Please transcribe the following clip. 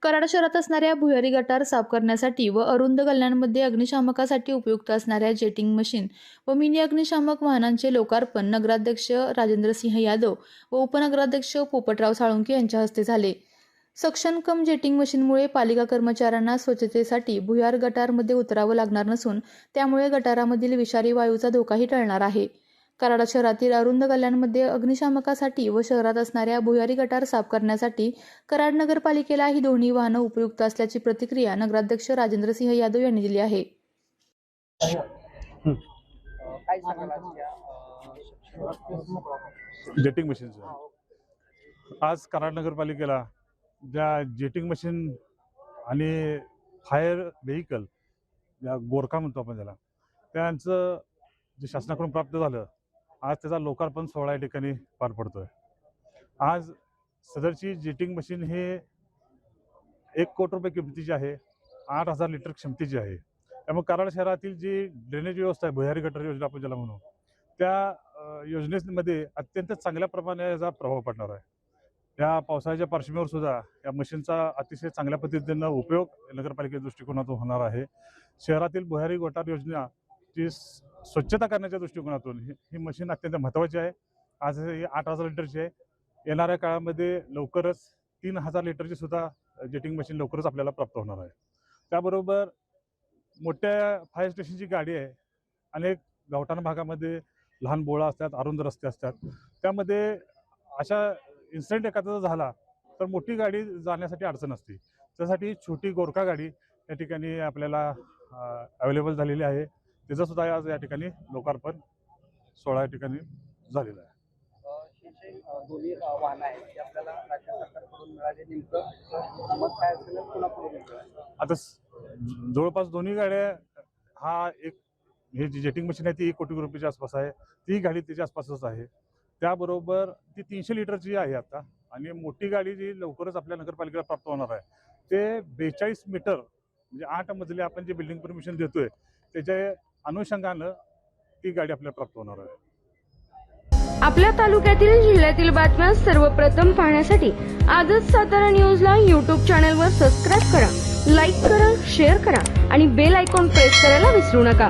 कराड शहरात असणाऱ्या भुयारी गटार साफ करण्यासाठी व अरुंद गल्ल्यांमध्ये अग्निशामकासाठी उपयुक्त असणाऱ्या जेटिंग मशीन व मिनी अग्निशामक वाहनांचे लोकार्पण नगराध्यक्ष राजेंद्रसिंह यादव व उपनगराध्यक्ष पोपटराव साळुंखे यांच्या हस्ते झाले। सक्शन कम जेटिंग मशीनमुळे पालिका कर्मचाऱ्यांना स्वच्छतेसाठी भुयार गटारमध्ये उतरावं लागणार नसून त्यामुळे गटारामधील विषारी वायूचा धोकाही टळणार आहे। कराड शहरातील अरुंद गल्ल्यांमध्ये अग्निशामकासाठी व शहरात असणाऱ्या भुयारी गटार साफ करण्यासाठी कराड नगरपालिकेला ही दोन्ही वाहनं उपयुक्त असल्याची प्रतिक्रिया नगराध्यक्ष राजेंद्रसिंह यादव यांनी दिली आहे। जेटिंग मशीन आज कराड नगरपालिकेला ज्या जेटिंग मशीन आणि फायर व्हेकल या गोरखा म्हणतो आपण त्याला, त्यांचं जे शासनाकडून प्राप्त झालं, आज त्याचा लोकार्पण सोहळा या ठिकाणी पार पडतोय। आज सदरची जेटिंग मशीन हे 1 कोटी रुपये किमतीची आहे, 8000 लिटर क्षमतेची आहे। त्यामुळे कराड शहरातील जी ड्रेनेज व्यवस्था आहे, भुयारी गटार योजना आपण ज्याला म्हणू, त्या योजनेमध्ये अत्यंत चांगल्या प्रमाणे याचा प्रभाव पडणार आहे। या पावसाळ्याच्या पार्श्वभूमीवर सुद्धा या मशीनचा अतिशय चांगल्या पद्धतीनं उपयोग नगरपालिकेच्या दृष्टिकोनातून होणार आहे। शहरातील भुयारी गटार योजना ची स्वच्छता करण्याच्या दृष्टिकोनातून ही मशीन अत्यंत महत्त्वाची आहे। आज ही 8000 लिटरची आहे। येणाऱ्या काळामध्ये लवकरच 3000 लिटरची सुद्धा जेटिंग मशीन लवकरच आपल्याला प्राप्त होणार आहे। त्याबरोबर मोठ्या फायर स्टेशनची गाडी आहे। अनेक गावठाण भागामध्ये लहान बोळा असतात, अरुंद रस्ते असतात, त्यामध्ये अशा इन्सिडेंट एखादा झाला तर मोठी गाडी जाण्यासाठी अडचण असते। त्यासाठी छोटी गोरखा गाडी या ठिकाणी आपल्याला अवेलेबल झालेली आहे। त्याचं सुद्धा आज या ठिकाणी लोकार्पण सोहळा या ठिकाणी झालेला आहे। दोन्ही वाहन आहेत ते आपल्याला राज्य सरकारकडून मिळाले, नेमकं मग काय असेल कोणाकडून? आता जवळपास दोन्ही गाड्या हा हे जी जेटिंग मशीन आहे ती 1 कोटी रुपयाच्या आसपास आहे, ती गाडी त्याच्या आसपासच आहे। त्याबरोबर ती 300 लिटरची आहे आता, आणि मोठी गाडी जी लवकरच आपल्या नगरपालिकेला प्राप्त होणार आहे ते 42 मीटर म्हणजे 8 मजली आपण जे बिल्डिंग परमिशन देतोय त्याच्या अनुषंगानं ती गाडी आपल्याला प्राप्त होणार आहे। आपल्या तालुक्यातील जिल्ह्यातील बातम्या सर्वप्रथम पाहण्यासाठी आजच सातारा न्यूजला YouTube चॅनलवर सबस्क्राईब करा, लाईक करा, शेअर करा आणि बेल आयकॉन प्रेस करायला विसरू नका।